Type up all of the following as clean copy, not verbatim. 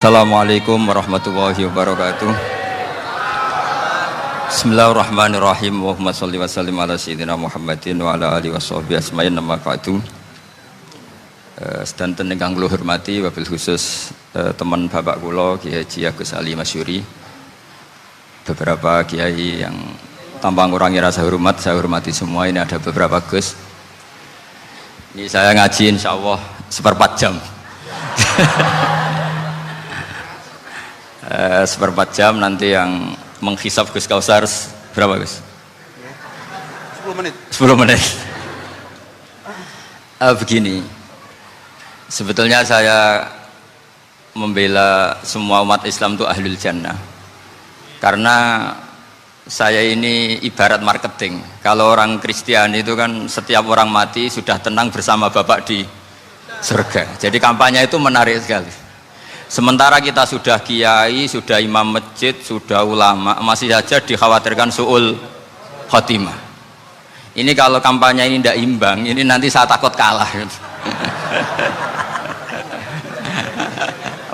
Assalamualaikum warahmatullahi wabarakatuh. Bismillahirrahmanirrahim. Allahumma sholli wa sallim ala sayyidina Muhammadin wa ala alihi washabihi asma'in amma ba'du. Sedanten ingkang kula hormati wabil khusus teman bapak kula Kiai Haji Agus Ali Masyuri. Beberapa kiai yang tanpa ngurangi rasa hormat, saya hormati semua. Ini ada beberapa Gus. Ini saya ngaji insyaallah seperempat jam. Seperempat jam nanti yang menghisap Gus Kausar berapa Gus? 10 menit. 10 menit. Begini, sebetulnya saya membela semua umat Islam itu ahlul jannah, karena saya ini ibarat marketing. Kalau orang Kristiani itu kan setiap orang mati sudah tenang bersama Bapak di surga. Jadi kampanye itu menarik sekali. Sementara kita sudah kiai, sudah imam masjid, sudah ulama, masih saja dikhawatirkan su'ul khotimah. Ini kalau kampanye ini tidak imbang, ini nanti saya takut kalah.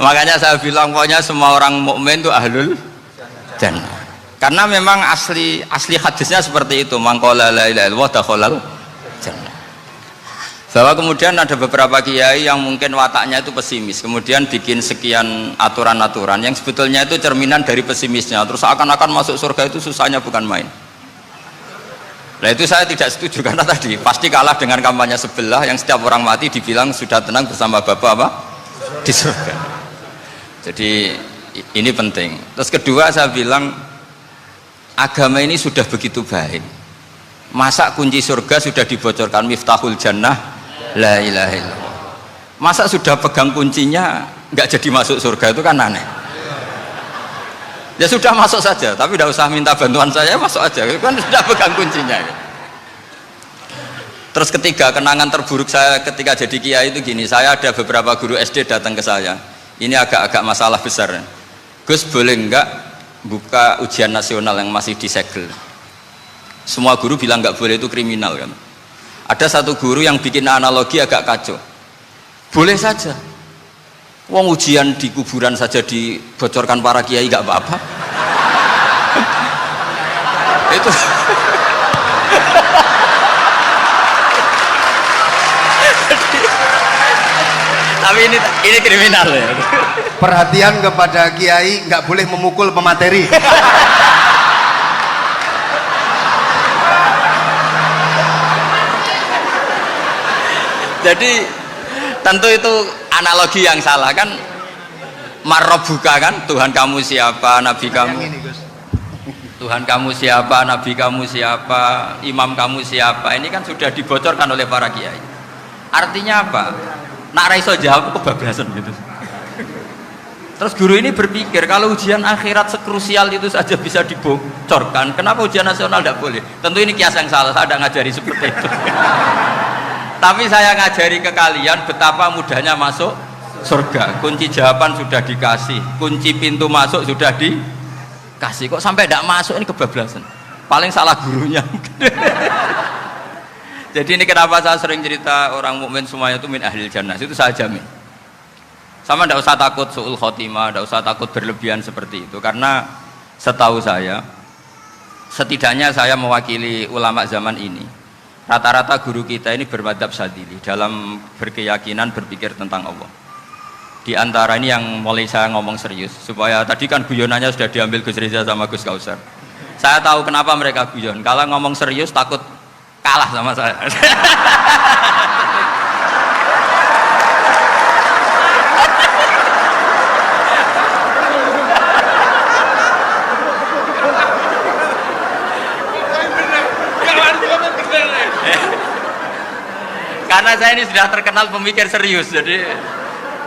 Makanya saya bilang pokoknya semua orang mukmin itu ahlul jannah. Karena memang asli hadisnya seperti itu, man qala la ilaha illallah dakhalal jannah. Bahwa kemudian ada beberapa kiai yang mungkin wataknya itu pesimis, kemudian bikin sekian aturan-aturan yang sebetulnya itu cerminan dari pesimisnya, terus akan-akan masuk surga itu susahnya bukan main. Nah itu saya tidak setuju, karena tadi pasti kalah dengan kampanye sebelah yang setiap orang mati dibilang sudah tenang bersama Bapak apa? Di surga. Jadi ini penting. Terus kedua saya bilang agama ini sudah begitu baik, masa kunci surga sudah dibocorkan, miftahul jannah la ilaha illallah. Masa sudah pegang kuncinya nggak jadi masuk surga, itu kan aneh. Ya sudah masuk saja, tapi tidak usah minta bantuan saya, masuk aja, kan sudah pegang kuncinya. Terus ketiga, kenangan terburuk saya ketika jadi kiai itu gini, saya ada beberapa guru SD datang ke saya, ini agak-agak masalah besar. Gus, boleh nggak buka ujian nasional yang masih disegel? Semua guru bilang nggak boleh, itu kriminal kan. Ada satu guru yang bikin analogi agak kacau. Boleh saja, wong ujian di kuburan saja dibocorkan para kiai nggak apa-apa. Itu tapi ini kriminal ya. Perhatian kepada kiai, nggak boleh memukul pemateri. Jadi tentu itu analogi yang salah kan. Marrobuka kan, Tuhan kamu siapa, nabi kamu. Tuhan kamu siapa, nabi kamu siapa, imam kamu siapa. Ini kan sudah dibocorkan oleh para kiai. Artinya apa? Nak raiso jawab kebablasan gitu. Terus guru ini berpikir kalau ujian akhirat sekrusial itu saja bisa dibocorkan, kenapa ujian nasional tidak boleh? Tentu ini kias yang salah, saya tidak ngajari seperti itu. Tapi saya ngajari ke kalian betapa mudahnya masuk surga. Kunci jawaban sudah dikasih, kunci pintu masuk sudah dikasih. Kok sampai tidak masuk, ini kebablasan. Paling salah gurunya. Jadi ini kenapa saya sering cerita orang mukmin semuanya itu min ahlil jannah, itu saya jamin. Sama tidak usah takut su'ul khotimah, tidak usah takut berlebihan seperti itu. Karena setahu saya, setidaknya saya mewakili ulama zaman ini, rata-rata guru kita ini bermadzhab Syadzili dalam berkeyakinan berpikir tentang Allah. Di antara ini yang mulai saya ngomong serius, supaya tadi kan guyonannya sudah diambil Gus Reza sama Gus Kausar. Saya tahu kenapa mereka guyon, kalau ngomong serius takut kalah sama saya. Karena saya ini sudah terkenal pemikir serius, jadi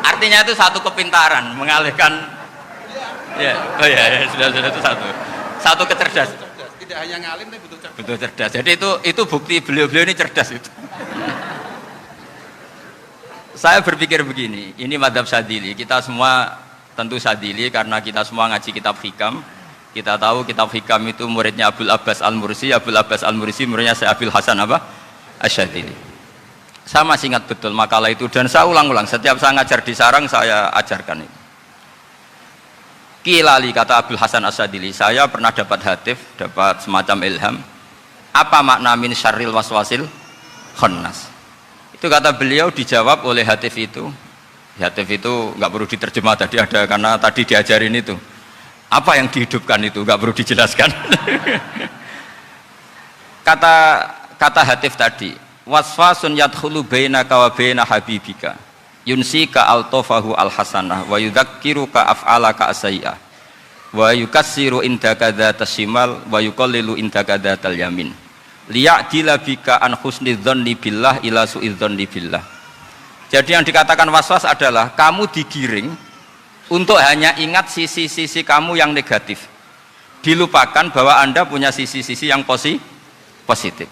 artinya itu satu kepintaran mengalihkan. Ya, oh ya, sudah itu satu kecerdasan. Tidak hanya ngalim tapi butuh cerdas. Betul cerdas. Jadi itu bukti beliau-beliau ini cerdas itu. Saya berpikir begini, ini madzhab Syadzili. Kita semua tentu Syadzili karena kita semua ngaji kitab hikam. Kita tahu kitab hikam itu muridnya Abul Abbas Al-Mursi. Abul Abbas Al-Mursi muridnya Syekh Abil Hasan apa? Asy-Syadzili. Saya masih ingat betul makalah itu dan saya ulang-ulang. Setiap saya ngajar di sarang saya ajarkan itu. Kilali, kata Abdul Hasan Asyadili, saya pernah dapat hatif, dapat semacam ilham. Apa makna min syarril waswasil khannas? Itu kata beliau dijawab oleh hatif itu. Hatif itu nggak perlu diterjemah tadi ada, karena tadi diajarin itu. Apa yang dihidupkan itu nggak perlu dijelaskan. kata hatif tadi, waswasun yadkhulu bainaka wa baina habibika yunsika altofahu alhasanah wa yudzakiruka af'alaka asai'ah wa yukassiru indaka dzatas shimal wa yuqallilu indaka dzatal yamin liya'dila bika an husni dzanni billah ila su'i dzanni billah. Jadi yang dikatakan waswas adalah kamu digiring untuk hanya ingat sisi-sisi kamu yang negatif, dilupakan bahwa Anda punya sisi-sisi yang positif.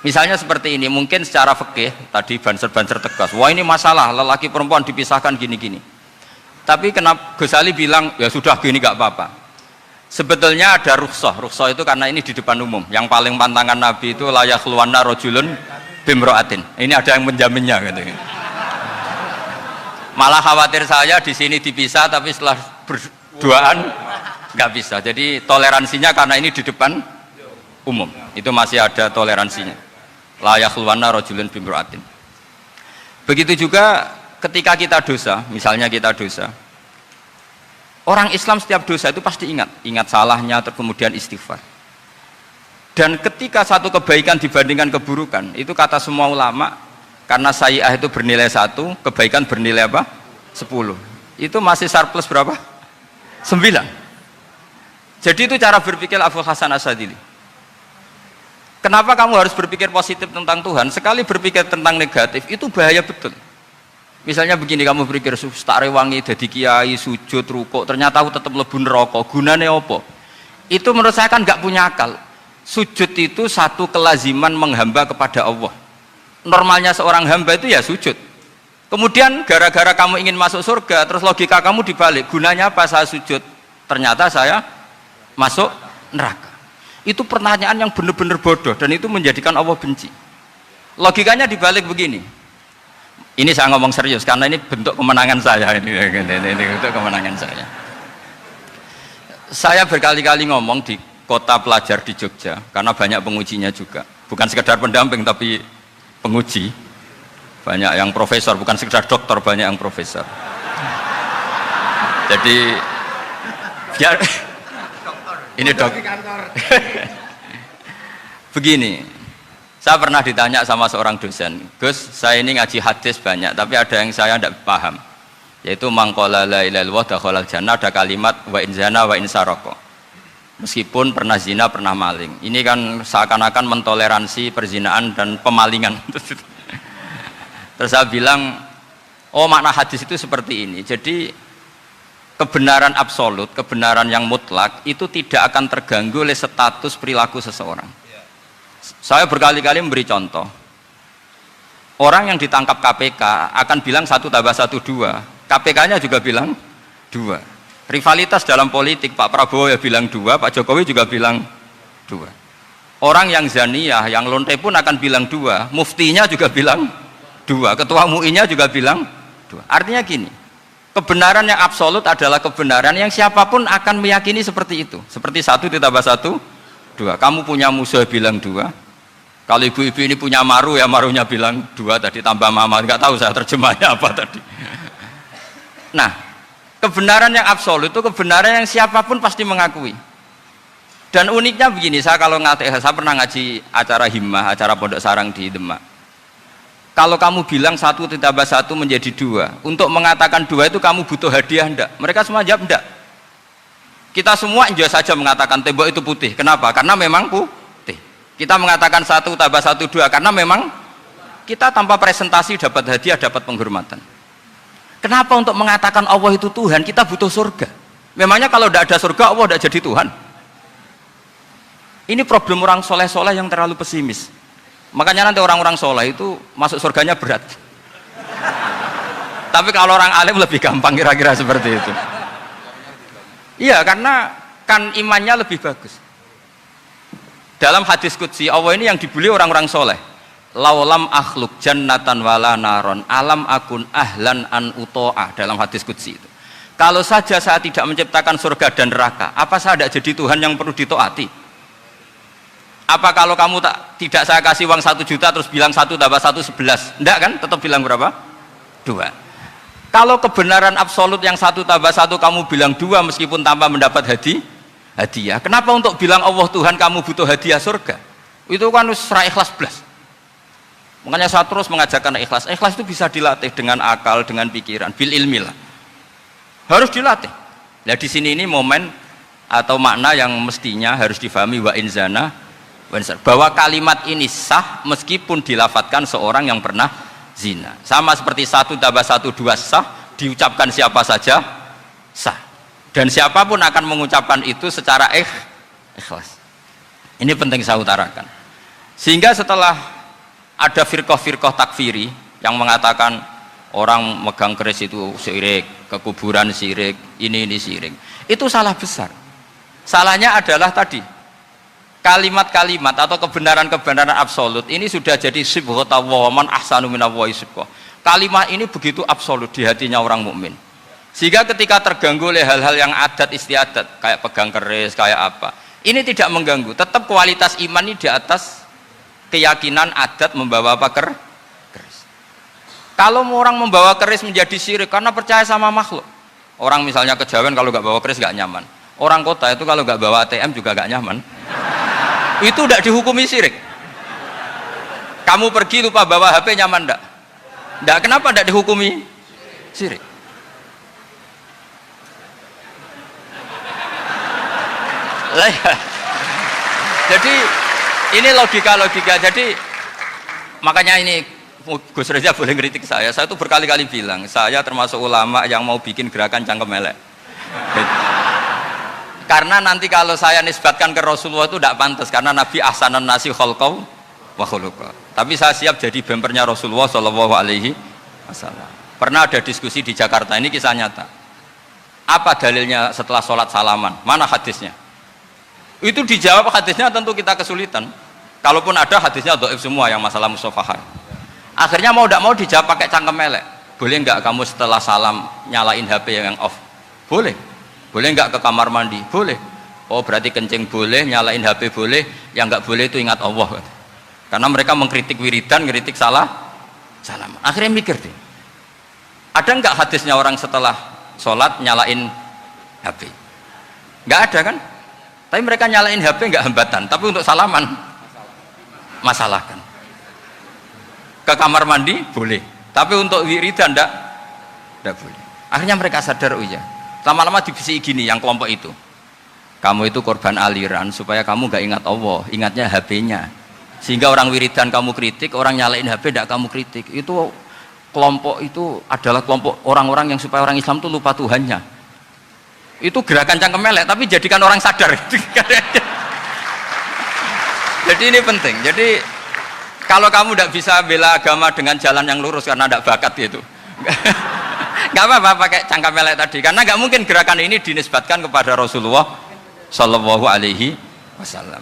Misalnya seperti ini, mungkin secara fikih tadi banser-banser tegas, wah ini masalah lelaki perempuan dipisahkan gini-gini. Tapi kenapa Ghazali bilang ya sudah gini gak apa-apa. Sebetulnya ada rukhsah itu karena ini di depan umum. Yang paling pantangan Nabi itu la yakhluwanna rajulun bimra'atin. Ini ada yang menjaminnya gitu. Malah khawatir saya di sini dipisah tapi setelah berduaan nggak bisa. Jadi toleransinya karena ini di depan umum. Itu masih ada toleransinya. La yakhluwanna rajulun bimra'atin. Begitu juga ketika kita dosa, misalnya kita dosa. Orang Islam setiap dosa itu pasti ingat salahnya, kemudian istighfar. Dan ketika satu kebaikan dibandingkan keburukan, itu kata semua ulama, karena sayyi'ah itu bernilai 1, kebaikan bernilai apa? 10. Itu masih surplus berapa? 9. Jadi itu cara berpikir Abdul Hasan Asyadili. Kenapa kamu harus berpikir positif tentang Tuhan? Sekali berpikir tentang negatif itu bahaya betul. Misalnya begini, kamu berpikir tak rewangi jadi kiai, sujud, rukuk, ternyata aku tetap lebu neraka. Gunane apa? Itu menurut saya kan nggak punya akal. Sujud itu satu kelaziman menghamba kepada Allah. Normalnya seorang hamba itu ya sujud. Kemudian gara-gara kamu ingin masuk surga, terus logika kamu dibalik. Gunanya apa saya sujud? Ternyata saya masuk neraka. Itu pertanyaan yang benar-benar bodoh dan itu menjadikan Allah benci. Logikanya dibalik begini. Ini saya ngomong serius karena ini bentuk kemenangan saya, ini bentuk kemenangan saya. Saya berkali-kali ngomong di kota pelajar di Jogja karena banyak pengujinya juga. Bukan sekedar pendamping tapi penguji. Banyak yang profesor, bukan sekedar dokter, banyak yang profesor. Jadi biar ini dok. Begini, saya pernah ditanya sama seorang dosen, Gus, saya ini ngaji hadis banyak, tapi ada yang saya tidak paham, yaitu mangkola la ilaha illallah dakhalal jannah, ada kalimat wa in zana wa in saroko. Meskipun pernah zina, pernah maling. Ini kan seakan-akan mentoleransi perzinaan dan pemalingan. Terus saya bilang, oh makna hadis itu seperti ini. Jadi kebenaran absolut, kebenaran yang mutlak itu tidak akan terganggu oleh status perilaku seseorang. Saya berkali-kali memberi contoh. Orang yang ditangkap KPK akan bilang 1 tambah 1 2. KPK-nya juga bilang 2. Rivalitas dalam politik, Pak Prabowo ya bilang 2, Pak Jokowi juga bilang 2. Orang yang zaniyah, yang lonte pun akan bilang 2. Muftinya juga bilang 2. Ketua MUI-nya juga bilang 2. Artinya gini, kebenaran yang absolut adalah kebenaran yang siapapun akan meyakini seperti itu. Seperti 1 ditambah 1, 2. Kamu punya musuh bilang 2. Kalau ibu-ibu ini punya maru ya marunya bilang 2 tadi tambah mama. Enggak tahu saya terjemahnya apa tadi. Nah, kebenaran yang absolut itu kebenaran yang siapapun pasti mengakui. Dan uniknya begini, saya pernah ngaji acara himmah, acara pondok sarang di Demak. Kalau kamu bilang 1 ditambah 1 menjadi 2, untuk mengatakan 2 itu kamu butuh hadiah enggak? Mereka semua jawab enggak. Kita semua enjoy saja mengatakan tembok itu putih. Kenapa? Karena memang putih. Kita mengatakan 1 tambah 1 2 karena memang kita tanpa presentasi dapat hadiah, dapat penghormatan. Kenapa untuk mengatakan Allah itu Tuhan kita butuh surga? Memangnya kalau tidak ada surga Allah tidak jadi Tuhan? Ini problem orang soleh-soleh yang terlalu pesimis. Makanya nanti orang-orang soleh itu masuk surganya berat. Tapi kalau orang alim lebih gampang kira-kira seperti itu. Iya, karena kan imannya lebih bagus. Dalam hadis qudsi Allah ini yang dibuli orang-orang soleh. Laulam akhluk jannatan wala naron alam akun ahlan an uto'ah, dalam hadis qudsi itu. Kalau saja saya tidak menciptakan surga dan neraka, apa saya tidak jadi Tuhan yang perlu ditaati? Apa kalau kamu tidak saya kasih uang 1 juta terus bilang 1 tambah 1 11? Enggak kan? Tetap bilang berapa? 2. Kalau kebenaran absolut yang 1 tambah 1 kamu bilang 2 meskipun tanpa mendapat hadiah. Kenapa untuk bilang Allah Tuhan kamu butuh hadiah surga? Itu kan serah ikhlas belas. Makanya saya terus mengajarkan ikhlas. Ikhlas itu bisa dilatih dengan akal, dengan pikiran, bil ilmi lah. Harus dilatih. Nah di sini ini momen atau makna yang mestinya harus difahami wa inzana bahwa kalimat ini sah meskipun dilafatkan seorang yang pernah zina. Sama seperti 1 tambah 1 2 sah, diucapkan siapa saja sah. Dan siapapun akan mengucapkan itu secara ikhlas. Ini penting saya utarakan. Sehingga setelah ada firqah-firqah takfiri yang mengatakan orang megang keris itu syirik, ke kuburan syirik, ini syirik. Itu salah besar. Salahnya adalah tadi kalimat-kalimat atau kebenaran-kebenaran absolut ini sudah jadi sibghatullah man ahsanu minallahi sibghah. Kalimat ini begitu absolut di hatinya orang mukmin. Sehingga ketika terganggu oleh hal-hal yang adat istiadat kayak pegang keris, kayak apa, ini tidak mengganggu. Tetap kualitas iman ini di atas keyakinan adat membawa apa keris. Kalau orang membawa keris menjadi syirik karena percaya sama makhluk. Orang misalnya kejawen kalau nggak bawa keris nggak nyaman. Orang kota itu kalau nggak bawa ATM juga nggak nyaman. Itu tidak dihukumi syirik. Kamu pergi lupa bawa HP nyaman enggak? Enggak, kenapa enggak dihukumi syirik? Jadi ini logika. Jadi makanya ini Gus Reza boleh ngeritik saya itu berkali-kali bilang saya termasuk ulama yang mau bikin gerakan cangkem elek. Karena nanti kalau saya nisbatkan ke Rasulullah itu tidak pantas karena Nabi ahsanan nasi khalqau wa khuluqa. Tapi saya siap jadi bempernya Rasulullah Shallallahu Alaihi Wasallam. Pernah ada diskusi di Jakarta, ini kisah nyata. Apa dalilnya setelah sholat salaman? Mana hadisnya? Itu dijawab hadisnya tentu kita kesulitan. Kalaupun ada hadisnya dhaif semua yang masalah musafahah. Akhirnya mau tidak mau dijawab pakai cangkem elek. Boleh nggak kamu setelah salam nyalain HP yang off? Boleh. Boleh nggak ke kamar mandi? Boleh. Oh berarti kencing boleh, nyalain HP boleh, yang nggak boleh itu ingat Allah. Karena mereka mengkritik wiridan, ngeritik salam. Akhirnya mikir deh. Ada nggak hadisnya orang setelah sholat nyalain HP? Nggak ada kan? Tapi mereka nyalain HP nggak hambatan. Tapi untuk salaman masalah kan? Ke kamar mandi boleh, tapi untuk wiridan enggak boleh. Akhirnya mereka sadar, oh iya, lama-lama dibisiki gini yang kelompok itu, kamu itu korban aliran supaya kamu gak ingat Allah, ingatnya HP-nya. Sehingga orang wiridan kamu kritik, orang nyalain HP enggak kamu kritik. Itu kelompok itu adalah kelompok orang-orang yang supaya orang Islam itu lupa Tuhannya. Itu gerakan cangkem elek, tapi jadikan orang sadar. Jadi ini penting. Jadi kalau kamu tidak bisa bela agama dengan jalan yang lurus karena tidak bakat gitu, nggak apa-apa pakai cangkem elek tadi, karena nggak mungkin gerakan ini dinisbatkan kepada Rasulullah Shallallahu Alaihi Wasallam.